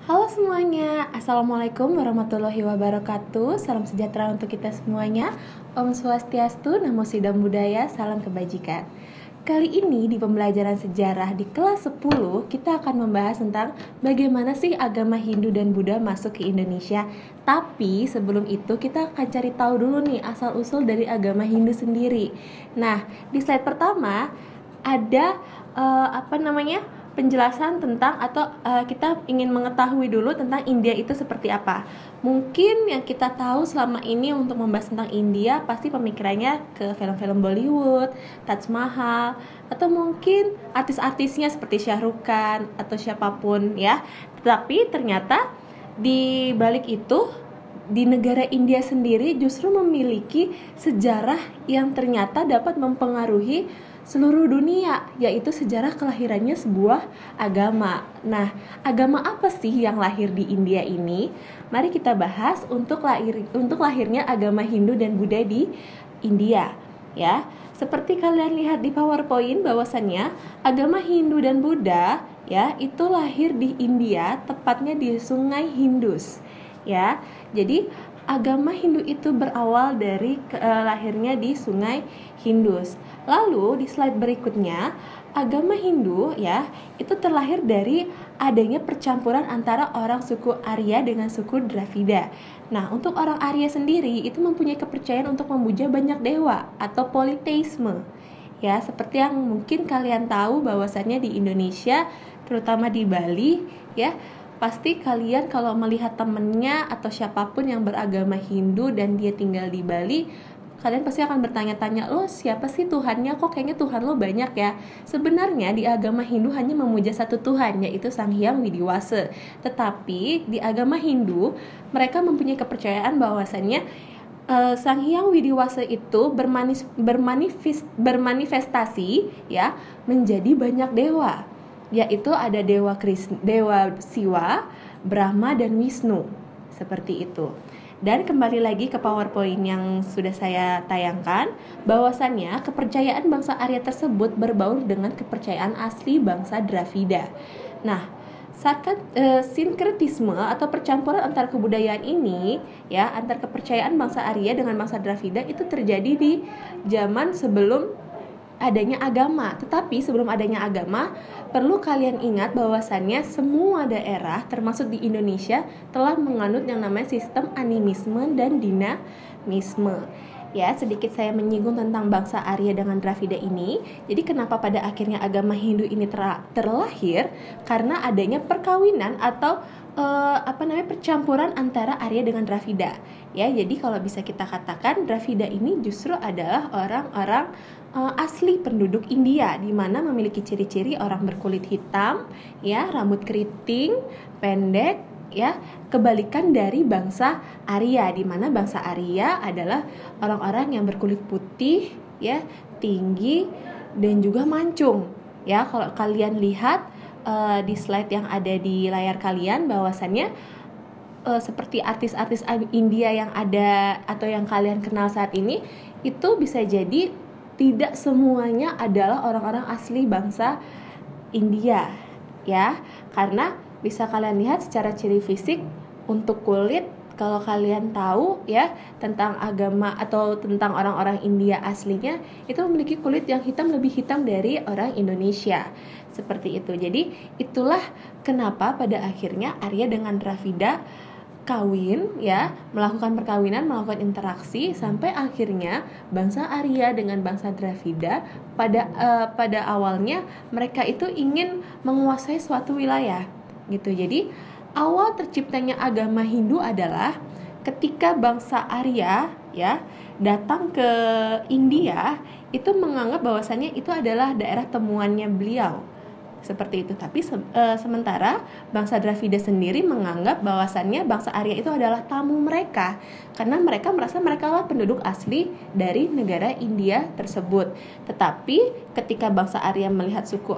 Halo semuanya, Assalamualaikum warahmatullahi wabarakatuh. Salam sejahtera untuk kita semuanya. Om Swastiastu, Namo Sidam Budaya, salam kebajikan. Kali ini di pembelajaran sejarah di kelas 10 kita akan membahas tentang bagaimana sih agama Hindu dan Buddha masuk ke Indonesia. Tapi sebelum itu kita akan cari tahu dulu nih asal-usul dari agama Hindu sendiri. Nah, di slide pertama ada penjelasan tentang kita ingin mengetahui dulu tentang India itu seperti apa. Mungkin yang kita tahu selama ini untuk membahas tentang India pasti pemikirannya ke film-film Bollywood, Taj Mahal, atau mungkin artis-artisnya seperti Shah Rukh Khan atau siapapun ya. Tetapi ternyata di balik itu di negara India sendiri justru memiliki sejarah yang ternyata dapat mempengaruhi seluruh dunia, yaitu sejarah kelahirannya sebuah agama. Nah, agama apa sih yang lahir di India ini? Mari kita bahas untuk lahirnya agama Hindu dan Buddha di India, ya. Seperti kalian lihat di PowerPoint bahwasannya agama Hindu dan Buddha ya, itu lahir di India, tepatnya di Sungai Indus. Ya. Jadi agama Hindu itu berawal dari lahirnya di Sungai Indus. Lalu di slide berikutnya, agama Hindu ya, itu terlahir dari adanya percampuran antara orang suku Arya dengan suku Dravida. Nah, untuk orang Arya sendiri itu mempunyai kepercayaan untuk memuja banyak dewa atau politeisme. Ya, seperti yang mungkin kalian tahu bahwasannya di Indonesia, terutama di Bali, ya, pasti kalian kalau melihat temennya atau siapapun yang beragama Hindu dan dia tinggal di Bali, kalian pasti akan bertanya-tanya, lo siapa sih Tuhannya? Kok kayaknya Tuhan lo banyak ya? Sebenarnya di agama Hindu hanya memuja satu Tuhan, yaitu Sang Hyang Widiwasa. Tetapi di agama Hindu, mereka mempunyai kepercayaan bahwasannya Sang Hyang Widiwasa itu bermanifestasi ya menjadi banyak dewa, yaitu ada dewa Siwa, Brahma dan Wisnu. Seperti itu. Dan kembali lagi ke PowerPoint yang sudah saya tayangkan, bahwasannya kepercayaan bangsa Arya tersebut berbaur dengan kepercayaan asli bangsa Dravida. Nah, sinkretisme atau percampuran antar kebudayaan ini ya, antar kepercayaan bangsa Arya dengan bangsa Dravida itu terjadi di zaman sebelum adanya agama. Tetapi sebelum adanya agama, perlu kalian ingat bahwasannya semua daerah termasuk di Indonesia telah menganut yang namanya sistem animisme dan dinamisme. Ya, sedikit saya menyinggung tentang bangsa Arya dengan Dravida ini. Jadi kenapa pada akhirnya agama Hindu ini terlahir? Karena adanya perkawinan atau percampuran antara Arya dengan Dravida. Ya, jadi kalau bisa kita katakan Dravida ini justru adalah orang-orang asli penduduk India, di mana memiliki ciri-ciri orang berkulit hitam, ya, rambut keriting, pendek, ya, kebalikan dari bangsa Arya, di mana bangsa Arya adalah orang-orang yang berkulit putih, ya, tinggi dan juga mancung. Ya, kalau kalian lihat di slide yang ada di layar kalian bahwasannya seperti artis-artis India yang ada atau yang kalian kenal saat ini itu bisa jadi tidak semuanya adalah orang-orang asli bangsa India, ya. Karena bisa kalian lihat secara ciri fisik untuk kulit, kalau kalian tahu ya tentang agama atau tentang orang-orang India aslinya, itu memiliki kulit yang lebih hitam dari orang Indonesia. Seperti itu. Jadi itulah kenapa pada akhirnya Arya dengan Dravida kawin, ya, melakukan perkawinan, melakukan interaksi sampai akhirnya bangsa Arya dengan bangsa Dravida pada awalnya mereka itu ingin menguasai suatu wilayah gitu. Jadi awal terciptanya agama Hindu adalah ketika bangsa Arya ya datang ke India, itu menganggap bahwasannya itu adalah daerah temuannya beliau. Seperti itu. Tapi sementara bangsa Dravida sendiri menganggap bahwasannya bangsa Arya itu adalah tamu mereka, karena mereka merasa mereka adalah penduduk asli dari negara India tersebut. Tetapi ketika bangsa Arya melihat suku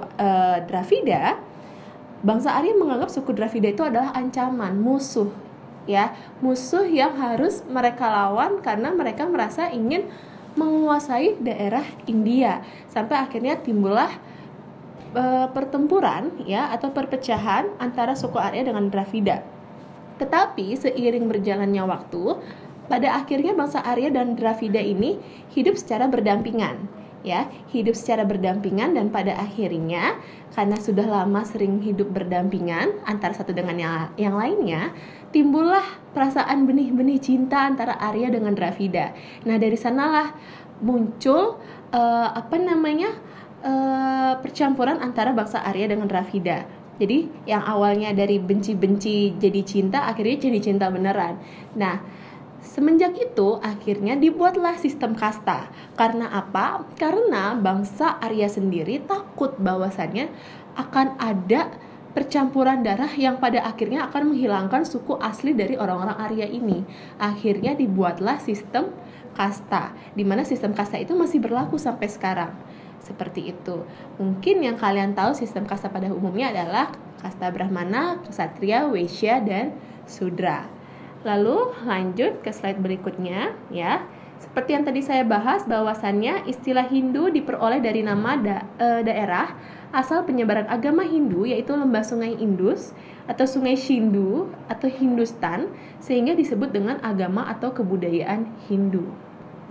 Dravida, bangsa Arya menganggap suku Dravida itu adalah ancaman, musuh, ya, musuh yang harus mereka lawan karena mereka merasa ingin menguasai daerah India. Sampai akhirnya timbullah pertempuran ya atau perpecahan antara suku Arya dengan Dravida. Tetapi seiring berjalannya waktu, pada akhirnya bangsa Arya dan Dravida ini hidup secara berdampingan. Ya, hidup secara berdampingan dan pada akhirnya karena sudah lama sering hidup berdampingan antara satu dengan yang lainnya, timbullah perasaan benih-benih cinta antara Arya dengan Dravida. Nah, dari sanalah muncul percampuran antara bangsa Arya dengan Dravida. Jadi yang awalnya dari benci-benci jadi cinta, akhirnya jadi cinta beneran. Nah, semenjak itu akhirnya dibuatlah sistem kasta. Karena apa? Karena bangsa Arya sendiri takut bahwasannya akan ada percampuran darah yang pada akhirnya akan menghilangkan suku asli dari orang-orang Arya ini. Akhirnya dibuatlah sistem kasta, di mana sistem kasta itu masih berlaku sampai sekarang. Seperti itu. Mungkin yang kalian tahu sistem kasta pada umumnya adalah kasta Brahmana, Ksatria, Waisya, dan Sudra. Lalu lanjut ke slide berikutnya ya. Seperti yang tadi saya bahas bahwasannya istilah Hindu diperoleh dari nama daerah asal penyebaran agama Hindu, yaitu lembah sungai Indus atau sungai Sindhu atau Hindustan, sehingga disebut dengan agama atau kebudayaan Hindu.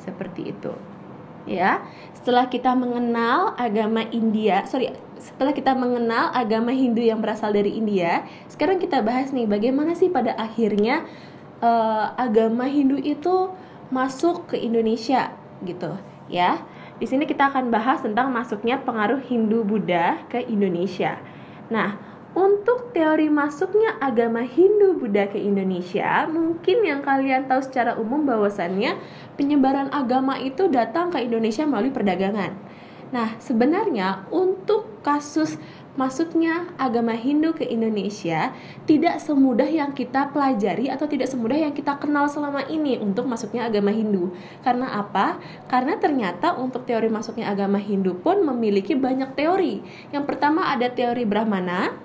Seperti itu. Ya, setelah kita mengenal agama Hindu yang berasal dari India, sekarang kita bahas nih bagaimana sih pada akhirnya agama Hindu itu masuk ke Indonesia gitu ya. Di sini kita akan bahas tentang masuknya pengaruh Hindu Buddha ke Indonesia. Nah, untuk teori masuknya agama Hindu Buddha ke Indonesia, mungkin yang kalian tahu secara umum bahwasannya penyebaran agama itu datang ke Indonesia melalui perdagangan. Nah, sebenarnya untuk kasus masuknya agama Hindu ke Indonesia tidak semudah yang kita pelajari atau tidak semudah yang kita kenal selama ini untuk masuknya agama Hindu. Karena apa? Karena ternyata untuk teori masuknya agama Hindu pun memiliki banyak teori. Yang pertama ada teori Brahmana,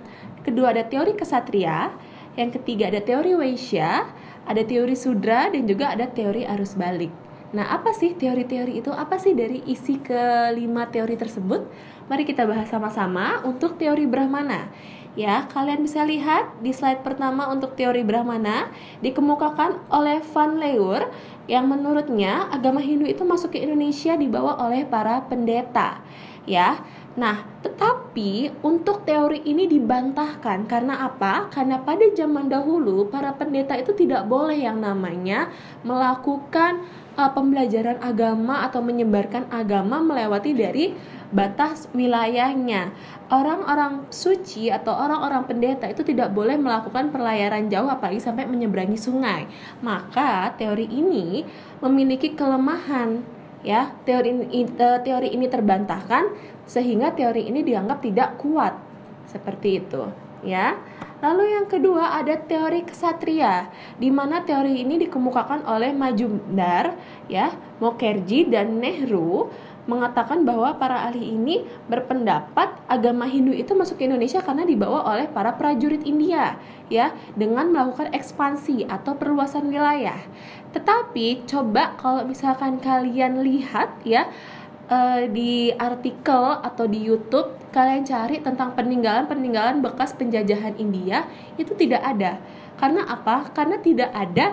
kedua ada teori Ksatria, yang ketiga ada teori Waisya, ada teori Sudra, dan juga ada teori arus balik. Nah, apa sih teori-teori itu? Apa sih dari isi kelima teori tersebut? Mari kita bahas sama-sama untuk teori Brahmana. Ya, kalian bisa lihat di slide pertama untuk teori Brahmana dikemukakan oleh Van Leur yang menurutnya agama Hindu itu masuk ke Indonesia dibawa oleh para pendeta. Ya. Nah, tetapi untuk teori ini dibantahkan karena apa? Karena pada zaman dahulu para pendeta itu tidak boleh yang namanya melakukan pembelajaran agama atau menyebarkan agama melewati dari batas wilayahnya. Orang-orang suci atau orang-orang pendeta itu tidak boleh melakukan perlayaran jauh apalagi sampai menyeberangi sungai. Maka teori ini memiliki kelemahan. Ya, teori ini terbantahkan sehingga teori ini dianggap tidak kuat. Seperti itu, ya. Lalu yang kedua ada teori Ksatria, di mana teori ini dikemukakan oleh Majumdar, ya, Mukherjee dan Nehru mengatakan bahwa para ahli ini berpendapat agama Hindu itu masuk ke Indonesia karena dibawa oleh para prajurit India, ya, dengan melakukan ekspansi atau perluasan wilayah. Tetapi coba kalau misalkan kalian lihat ya di artikel atau di YouTube kalian cari tentang peninggalan bekas penjajahan India, itu tidak ada. Karena apa? Karena tidak ada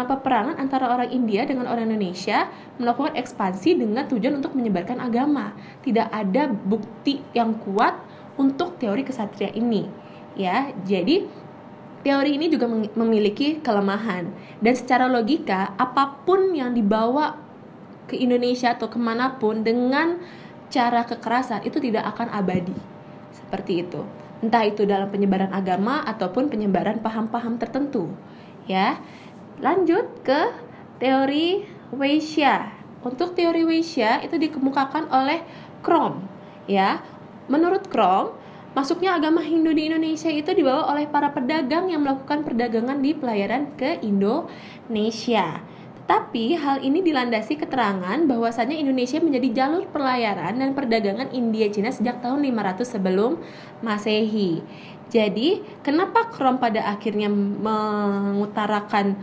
peperangan antara orang India dengan orang Indonesia melakukan ekspansi dengan tujuan untuk menyebarkan agama. Tidak ada bukti yang kuat untuk teori Ksatria ini. Ya, jadi teori ini juga memiliki kelemahan. Dan secara logika, apapun yang dibawa ke Indonesia atau kemanapun dengan cara kekerasan itu tidak akan abadi. Seperti itu. Entah itu dalam penyebaran agama ataupun penyebaran paham-paham tertentu. Ya. Lanjut ke teori Waisya. Untuk teori Waisya itu dikemukakan oleh Krom. Ya. Menurut Krom, masuknya agama Hindu di Indonesia itu dibawa oleh para pedagang yang melakukan perdagangan di pelayaran ke Indonesia. Tapi hal ini dilandasi keterangan bahwasannya Indonesia menjadi jalur pelayaran dan perdagangan India Cina sejak tahun 500 sebelum Masehi. Jadi, kenapa Krom pada akhirnya mengutarakan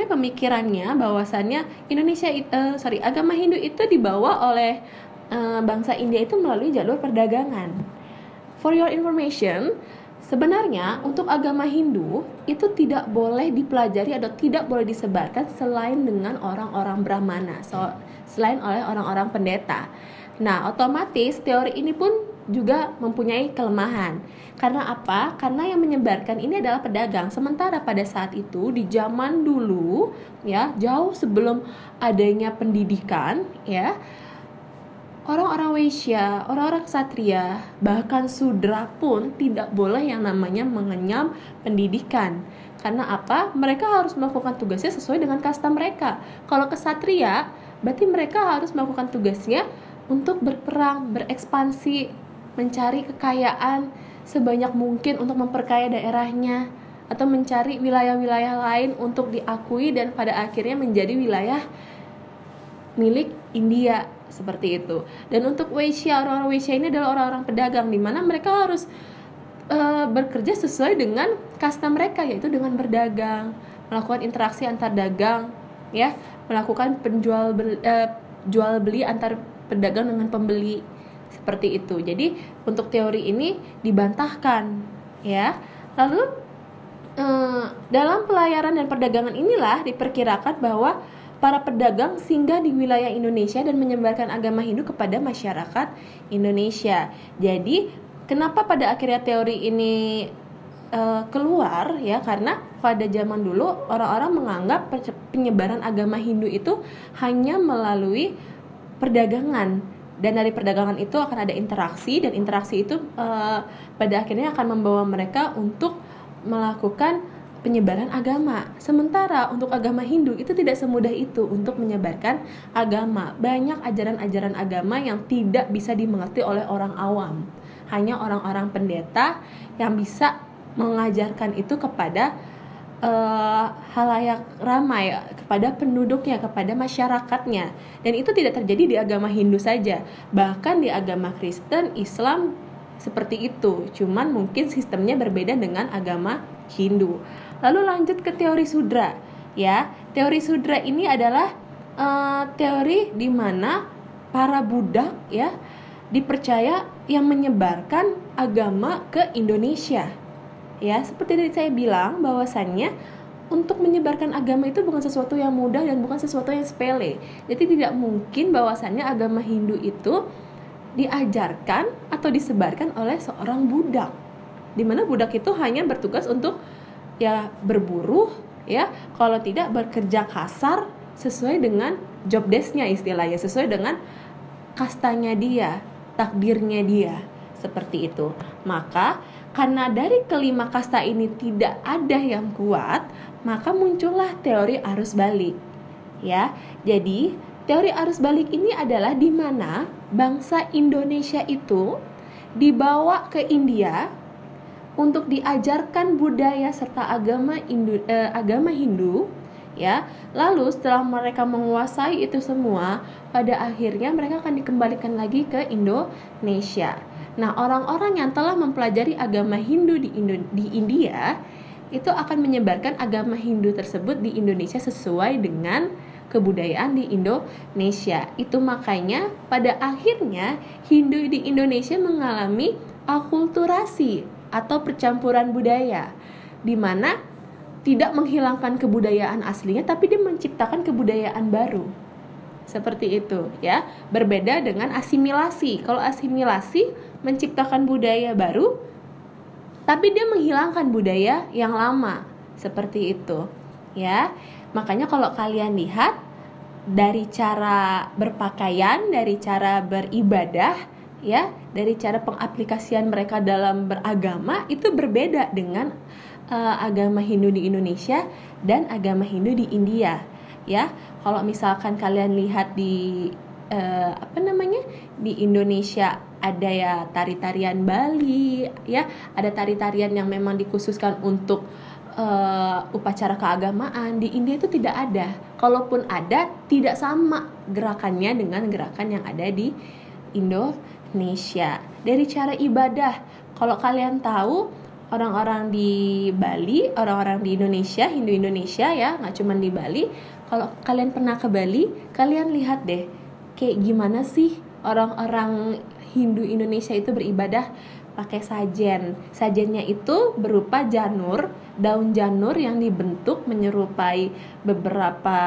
pemikirannya bahwasannya agama Hindu itu dibawa oleh bangsa India itu melalui jalur perdagangan. For your information, sebenarnya untuk agama Hindu itu tidak boleh dipelajari atau tidak boleh disebarkan selain dengan orang-orang Brahmana, selain oleh orang-orang pendeta. Nah, otomatis teori ini pun juga mempunyai kelemahan. Karena apa? Karena yang menyebarkan ini adalah pedagang. Sementara pada saat itu di zaman dulu, ya, jauh sebelum adanya pendidikan, ya, orang-orang Waisya, orang-orang Ksatria, bahkan Sudra pun tidak boleh yang namanya mengenyam pendidikan. Karena apa? Mereka harus melakukan tugasnya sesuai dengan kasta mereka. Kalau Ksatria, berarti mereka harus melakukan tugasnya untuk berperang, berekspansi, mencari kekayaan sebanyak mungkin untuk memperkaya daerahnya, atau mencari wilayah-wilayah lain untuk diakui dan pada akhirnya menjadi wilayah milik India, seperti itu. Dan untuk Waisya, orang-orang Waisya ini adalah orang-orang pedagang, di mana mereka harus bekerja sesuai dengan kasta mereka, yaitu dengan berdagang, melakukan interaksi antar dagang, ya, melakukan jual beli antar pedagang dengan pembeli, seperti itu. Jadi untuk teori ini dibantahkan, ya. Lalu dalam pelayaran dan perdagangan inilah diperkirakan bahwa para pedagang singgah di wilayah Indonesia dan menyebarkan agama Hindu kepada masyarakat Indonesia. Jadi, kenapa pada akhirnya teori ini keluar, ya? Karena pada zaman dulu orang-orang menganggap penyebaran agama Hindu itu hanya melalui perdagangan, dan dari perdagangan itu akan ada interaksi, dan interaksi itu pada akhirnya akan membawa mereka untuk melakukan penyebaran agama. Sementara untuk agama Hindu itu tidak semudah itu untuk menyebarkan agama. Banyak ajaran-ajaran agama yang tidak bisa dimengerti oleh orang awam. Hanya orang-orang pendeta yang bisa mengajarkan itu kepada halayak ramai, kepada penduduknya, kepada masyarakatnya. Dan itu tidak terjadi di agama Hindu saja, bahkan di agama Kristen, Islam seperti itu. Cuman mungkin sistemnya berbeda dengan agama Hindu. Lalu lanjut ke teori Sudra, ya. Teori Sudra ini adalah teori di mana para budak, ya, dipercaya yang menyebarkan agama ke Indonesia. Ya, seperti tadi saya bilang bahwasannya untuk menyebarkan agama itu bukan sesuatu yang mudah dan bukan sesuatu yang sepele. Jadi tidak mungkin bahwasannya agama Hindu itu diajarkan atau disebarkan oleh seorang budak, di mana budak itu hanya bertugas untuk, ya, berburu, ya, kalau tidak bekerja kasar sesuai dengan job desk-nya, istilahnya sesuai dengan kastanya dia, takdirnya dia, seperti itu. Maka karena dari kelima kasta ini tidak ada yang kuat, maka muncullah teori arus balik, ya. Jadi teori arus balik ini adalah di mana bangsa Indonesia itu dibawa ke India untuk diajarkan budaya serta agama Hindu, ya. Lalu setelah mereka menguasai itu semua, pada akhirnya mereka akan dikembalikan lagi ke Indonesia. Nah, orang-orang yang telah mempelajari agama Hindu di India itu akan menyebarkan agama Hindu tersebut di Indonesia sesuai dengan kebudayaan di Indonesia. Itu makanya pada akhirnya Hindu di Indonesia mengalami akulturasi atau percampuran budaya, di mana tidak menghilangkan kebudayaan aslinya, tapi dia menciptakan kebudayaan baru. Seperti itu, ya. Berbeda dengan asimilasi. Kalau asimilasi menciptakan budaya baru, tapi dia menghilangkan budaya yang lama. Seperti itu, ya. Makanya kalau kalian lihat dari cara berpakaian, dari cara beribadah, ya, dari cara pengaplikasian mereka dalam beragama itu berbeda dengan agama Hindu di Indonesia dan agama Hindu di India, ya. Kalau misalkan kalian lihat di di Indonesia ada, ya, tari-tarian Bali, ya, ada tari-tarian yang memang dikhususkan untuk upacara keagamaan. Di India itu tidak ada. Kalaupun ada, tidak sama gerakannya dengan gerakan yang ada di Indonesia. Dari cara ibadah, kalau kalian tahu, orang-orang di Bali, orang-orang di Indonesia, Hindu Indonesia, ya, nggak cuma di Bali. Kalau kalian pernah ke Bali, kalian lihat deh, kayak gimana sih orang-orang Hindu Indonesia itu beribadah pakai sajen. Sajennya itu berupa janur, daun janur yang dibentuk menyerupai beberapa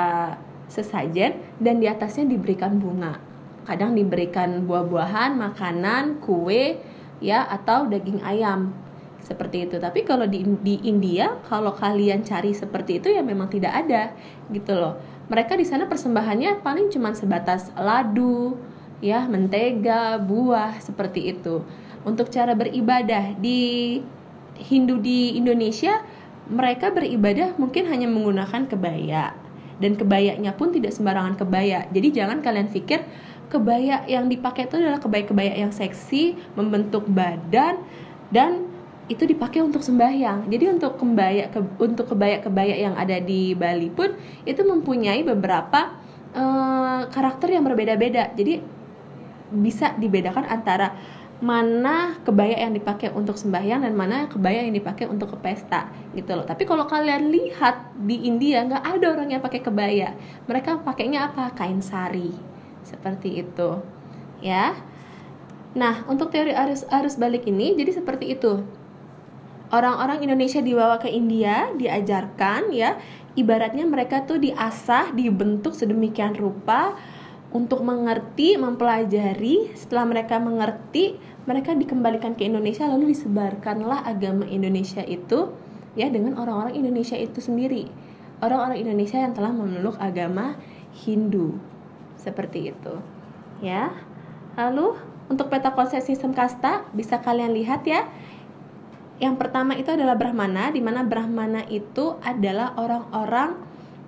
sesajen, dan di atasnya diberikan bunga. Kadang diberikan buah-buahan, makanan, kue, ya, atau daging ayam. Seperti itu. Tapi kalau di India, kalau kalian cari seperti itu ya memang tidak ada, gitu loh. Mereka di sana persembahannya paling cuma sebatas ladu, ya, mentega, buah, seperti itu. Untuk cara beribadah di Hindu di Indonesia, mereka beribadah mungkin hanya menggunakan kebaya, dan kebayanya pun tidak sembarangan kebaya. Jadi jangan kalian pikir kebaya yang dipakai itu adalah kebaya-kebaya yang seksi, membentuk badan, dan itu dipakai untuk sembahyang. Jadi untuk kebaya-kebaya yang ada di Bali pun itu mempunyai beberapa karakter yang berbeda-beda. Jadi bisa dibedakan antara mana kebaya yang dipakai untuk sembahyang dan mana kebaya yang dipakai untuk ke pesta, gitu loh. Tapi kalau kalian lihat di India, nggak ada orang yang pakai kebaya. Mereka pakainya apa? Kain sari, seperti itu, ya. Nah, untuk teori arus balik ini jadi seperti itu. Orang-orang Indonesia dibawa ke India, diajarkan, ya, ibaratnya mereka tuh diasah, dibentuk sedemikian rupa untuk mengerti, mempelajari. Setelah mereka mengerti, mereka dikembalikan ke Indonesia, lalu disebarkanlah agama Indonesia itu, ya, dengan orang-orang Indonesia itu sendiri. Orang-orang Indonesia yang telah memeluk agama Hindu. Seperti itu, ya. Lalu untuk peta konsep sistem kasta bisa kalian lihat, ya. Yang pertama itu adalah Brahmana, di mana Brahmana itu adalah orang-orang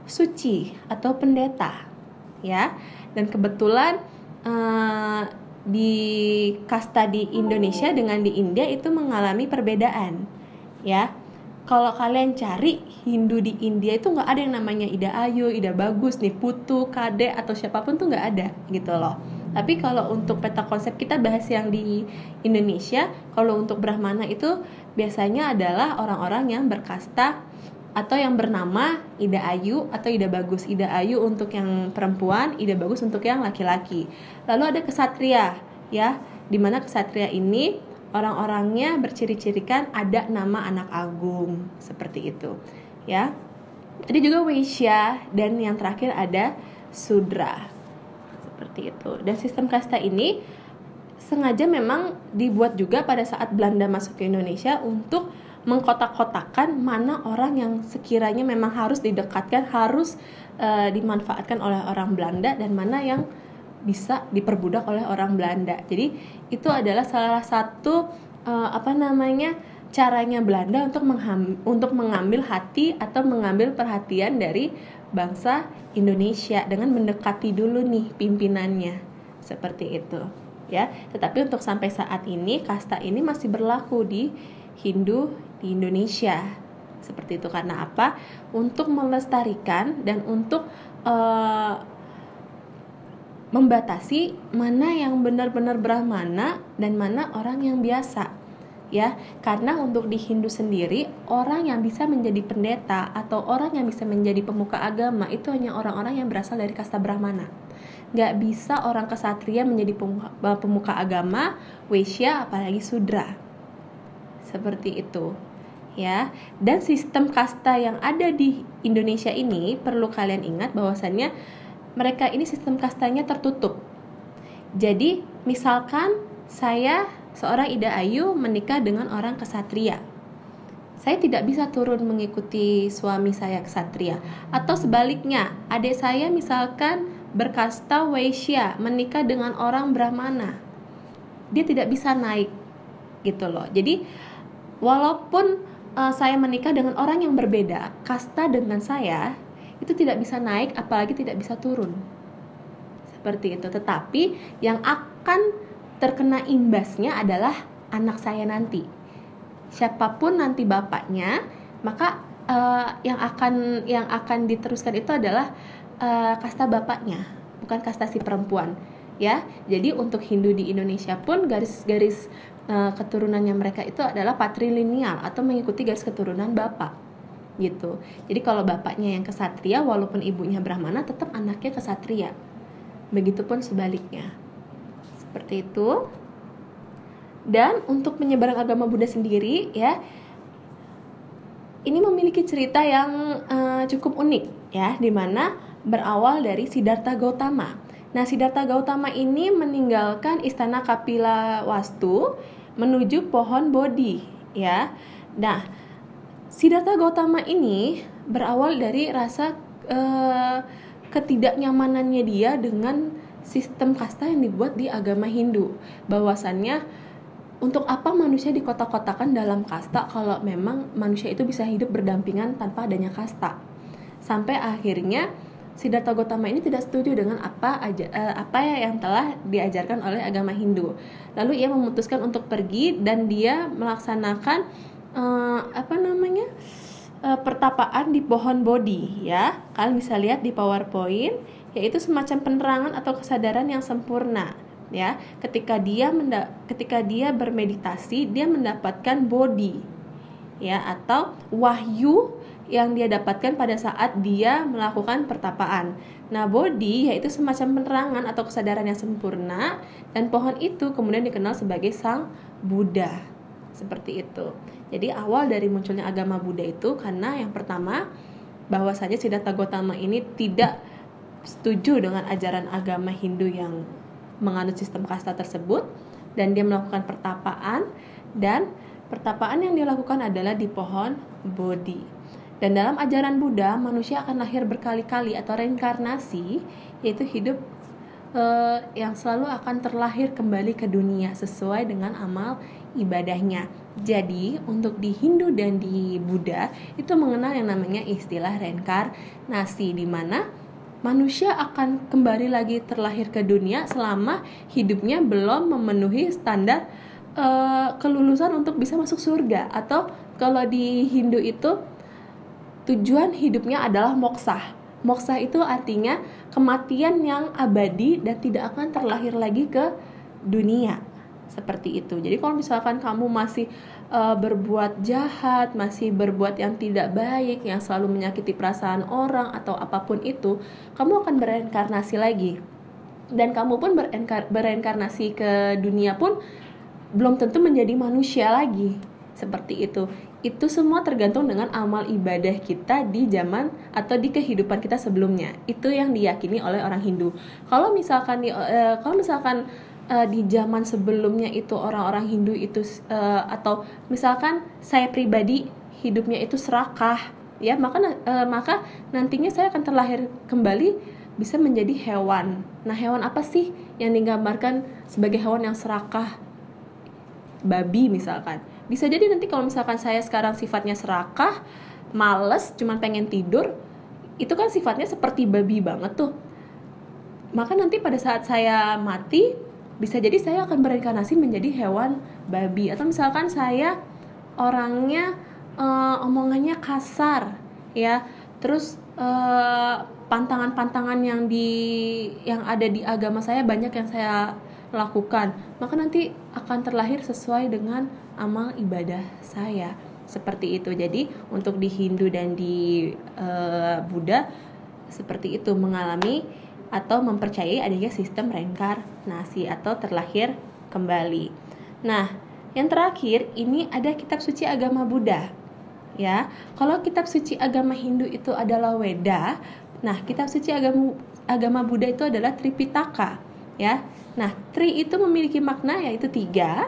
suci atau pendeta, ya. Dan kebetulan di kasta di Indonesia dengan di India itu mengalami perbedaan, ya. Kalau kalian cari Hindu di India itu nggak ada yang namanya Ida Ayu, Ida Bagus, Niputu, Kade, atau siapapun tuh nggak ada, gitu loh. Tapi kalau untuk peta konsep kita bahas yang di Indonesia, kalau untuk Brahmana itu biasanya adalah orang-orang yang berkasta atau yang bernama Ida Ayu atau Ida Bagus. Ida Ayu untuk yang perempuan, Ida Bagus untuk yang laki-laki. Lalu ada kesatria, ya, dimana kesatria ini orang-orangnya berciri-cirikan ada nama anak agung, seperti itu, ya. Ada juga Waisya, dan yang terakhir ada Sudra, seperti itu. Dan sistem kasta ini sengaja memang dibuat juga pada saat Belanda masuk ke Indonesia untuk mengkotak-kotakan mana orang yang sekiranya memang harus didekatkan, harus dimanfaatkan oleh orang Belanda, dan mana yang bisa diperbudak oleh orang Belanda. Jadi itu adalah salah satu caranya Belanda untuk mengambil hati atau mengambil perhatian dari bangsa Indonesia dengan mendekati dulu nih pimpinannya, seperti itu, ya. Tetapi untuk sampai saat ini kasta ini masih berlaku di Hindu di Indonesia, seperti itu. Karena apa? Untuk melestarikan dan untuk membatasi mana yang benar-benar Brahmana dan mana orang yang biasa, ya. Karena untuk di Hindu sendiri, orang yang bisa menjadi pendeta atau orang yang bisa menjadi pemuka agama itu hanya orang-orang yang berasal dari kasta Brahmana. Gak bisa orang kesatria menjadi pemuka agama, Waisya, apalagi Sudra, seperti itu, ya. Dan sistem kasta yang ada di Indonesia ini perlu kalian ingat bahwasannya mereka ini sistem kastanya tertutup. Jadi misalkan saya seorang Ida Ayu menikah dengan orang kesatria, saya tidak bisa turun mengikuti suami saya kesatria. Atau sebaliknya, adik saya misalkan berkasta Waisya menikah dengan orang Brahmana, dia tidak bisa naik, gitu loh. Jadi walaupun saya menikah dengan orang yang berbeda kasta dengan saya, itu tidak bisa naik, apalagi tidak bisa turun, seperti itu. Tetapi yang akan terkena imbasnya adalah anak saya nanti. Siapapun nanti bapaknya, maka yang akan diteruskan itu adalah kasta bapaknya, bukan kasta si perempuan, ya. Jadi untuk Hindu di Indonesia pun garis-garis keturunannya mereka itu adalah patrilineal atau mengikuti garis keturunan bapak, gitu. Jadi kalau bapaknya yang kesatria walaupun ibunya Brahmana, tetap anaknya kesatria. Begitupun sebaliknya, Seperti itu. Dan untuk penyebaran agama Buddha sendiri ya, ini memiliki cerita yang cukup unik ya, di mana berawal dari Siddhartha Gautama. Nah, Siddhartha Gautama ini meninggalkan istana Kapila Wastu menuju pohon Bodhi ya. Nah, Siddhartha Gautama ini berawal dari rasa ketidaknyamanannya dia dengan sistem kasta yang dibuat di agama Hindu. Bahwasannya untuk apa manusia dikotak-kotakan dalam kasta kalau memang manusia itu bisa hidup berdampingan tanpa adanya kasta. Sampai akhirnya Siddhartha Gautama ini tidak setuju dengan apa yang telah diajarkan oleh agama Hindu. Lalu ia memutuskan untuk pergi dan dia melaksanakan pertapaan di pohon Bodhi ya. Kalian bisa lihat di PowerPoint, yaitu semacam penerangan atau kesadaran yang sempurna. Ya, ketika dia bermeditasi, dia mendapatkan bodhi ya, atau wahyu yang dia dapatkan pada saat dia melakukan pertapaan. Nah, bodhi yaitu semacam penerangan atau kesadaran yang sempurna, dan pohon itu kemudian dikenal sebagai Sang Buddha. Seperti itu. Jadi awal dari munculnya agama Buddha itu karena yang pertama, bahwasanya Siddhartha Gautama ini tidak setuju dengan ajaran agama Hindu yang menganut sistem kasta tersebut, dan dia melakukan pertapaan, dan pertapaan yang dia lakukan adalah di pohon Bodhi. Dan dalam ajaran Buddha, manusia akan lahir berkali-kali atau reinkarnasi, yaitu hidup yang selalu akan terlahir kembali ke dunia sesuai dengan amal ibadahnya. Jadi untuk di Hindu dan di Buddha itu mengenal yang namanya istilah reinkarnasi, di mana manusia akan kembali lagi terlahir ke dunia selama hidupnya belum memenuhi standar kelulusan untuk bisa masuk surga. Atau kalau di Hindu itu tujuan hidupnya adalah moksha. Moksha itu artinya kematian yang abadi dan tidak akan terlahir lagi ke dunia. Seperti itu. Jadi kalau misalkan kamu masih berbuat jahat, masih berbuat yang tidak baik, yang selalu menyakiti perasaan orang atau apapun itu, kamu akan bereinkarnasi lagi. Dan kamu pun bereinkarnasi ke dunia pun belum tentu menjadi manusia lagi. Seperti itu. Itu semua tergantung dengan amal ibadah kita di zaman atau di kehidupan kita sebelumnya. Itu yang diyakini oleh orang Hindu. Kalau misalkan di zaman sebelumnya itu orang-orang Hindu itu atau misalkan saya pribadi hidupnya itu serakah ya, maka nantinya saya akan terlahir kembali bisa menjadi hewan. Nah, hewan apa sih yang digambarkan sebagai hewan yang serakah? Babi misalkan. Bisa jadi nanti kalau misalkan saya sekarang sifatnya serakah, males, cuman pengen tidur, itu kan sifatnya seperti babi banget tuh. Maka nanti pada saat saya mati, bisa jadi saya akan bereinkarnasi menjadi hewan babi. Atau misalkan saya orangnya omongannya kasar ya, terus pantangan-pantangan yang ada di agama saya banyak yang saya lakukan, maka nanti akan terlahir sesuai dengan amal ibadah saya. Seperti itu. Jadi untuk di Hindu dan di Buddha seperti itu, mengalami atau mempercayai adanya sistem reinkarnasi atau terlahir kembali. Nah, yang terakhir ini ada kitab suci agama Buddha. Ya, kalau kitab suci agama Hindu itu adalah Weda, nah kitab suci agama Buddha itu adalah Tripitaka. Ya, nah Tri itu memiliki makna yaitu 3,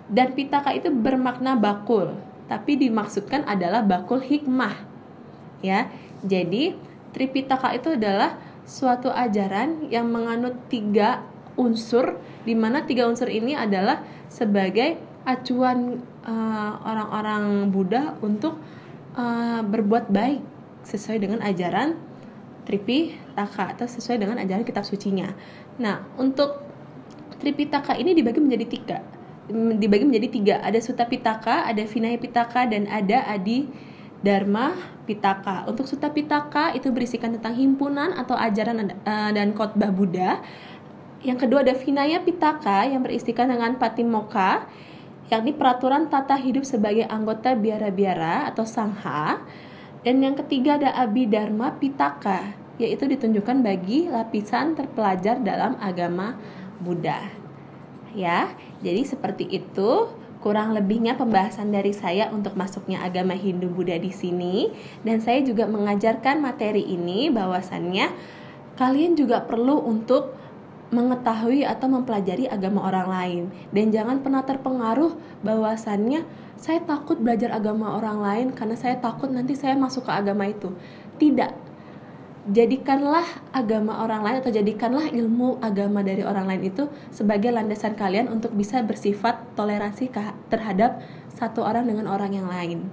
dan Pitaka itu bermakna bakul, tapi dimaksudkan adalah bakul hikmah. Ya, jadi Tripitaka itu adalah suatu ajaran yang menganut 3 unsur, di mana 3 unsur ini adalah sebagai acuan orang-orang Buddha untuk berbuat baik sesuai dengan ajaran Tripitaka atau sesuai dengan ajaran kitab sucinya. Nah, untuk Tripitaka ini dibagi menjadi 3. Ada Sutta Pitaka, ada Vinaya Pitaka, dan ada Adi Dharma Pitaka. Untuk Sutta Pitaka itu berisikan tentang himpunan atau ajaran dan khotbah Buddha. Yang kedua ada Vinaya Pitaka yang berisikan dengan Patimokkha, yakni peraturan tata hidup sebagai anggota biara-biara atau sangha. Dan yang ketiga ada Abhidharma Pitaka, yaitu ditunjukkan bagi lapisan terpelajar dalam agama Buddha. Ya, jadi seperti itu kurang lebihnya pembahasan dari saya untuk masuknya agama Hindu-Buddha di sini. Dan saya juga mengajarkan materi ini bahwasannya kalian juga perlu untuk mengetahui atau mempelajari agama orang lain. Dan jangan pernah terpengaruh bahwasannya saya takut belajar agama orang lain karena saya takut nanti saya masuk ke agama itu. Tidak. Jadikanlah agama orang lain atau jadikanlah ilmu agama dari orang lain itu sebagai landasan kalian untuk bisa bersifat toleransi terhadap satu orang dengan orang yang lain.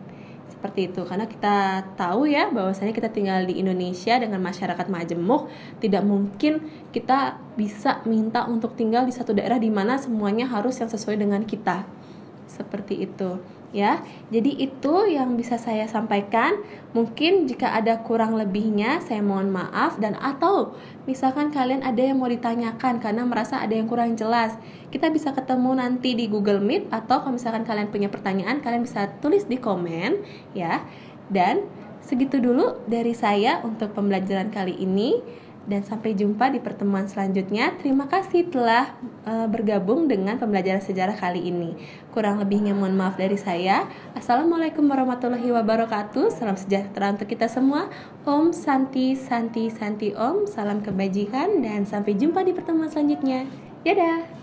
Seperti itu, karena kita tahu ya bahwasanya kita tinggal di Indonesia dengan masyarakat majemuk, tidak mungkin kita bisa minta untuk tinggal di satu daerah di mana semuanya harus yang sesuai dengan kita. Seperti itu ya. Jadi itu yang bisa saya sampaikan. Mungkin jika ada kurang lebihnya saya mohon maaf, dan atau misalkan kalian ada yang mau ditanyakan karena merasa ada yang kurang jelas, kita bisa ketemu nanti di Google Meet, atau kalau misalkan kalian punya pertanyaan kalian bisa tulis di komen ya. Dan segitu dulu dari saya untuk pembelajaran kali ini. Dan sampai jumpa di pertemuan selanjutnya. Terima kasih telah bergabung dengan pembelajaran sejarah kali ini. Kurang lebihnya mohon maaf dari saya. Assalamualaikum warahmatullahi wabarakatuh. Salam sejahtera untuk kita semua. Om Santi Santi Santi Om. Salam kebajikan dan sampai jumpa di pertemuan selanjutnya. Dadah.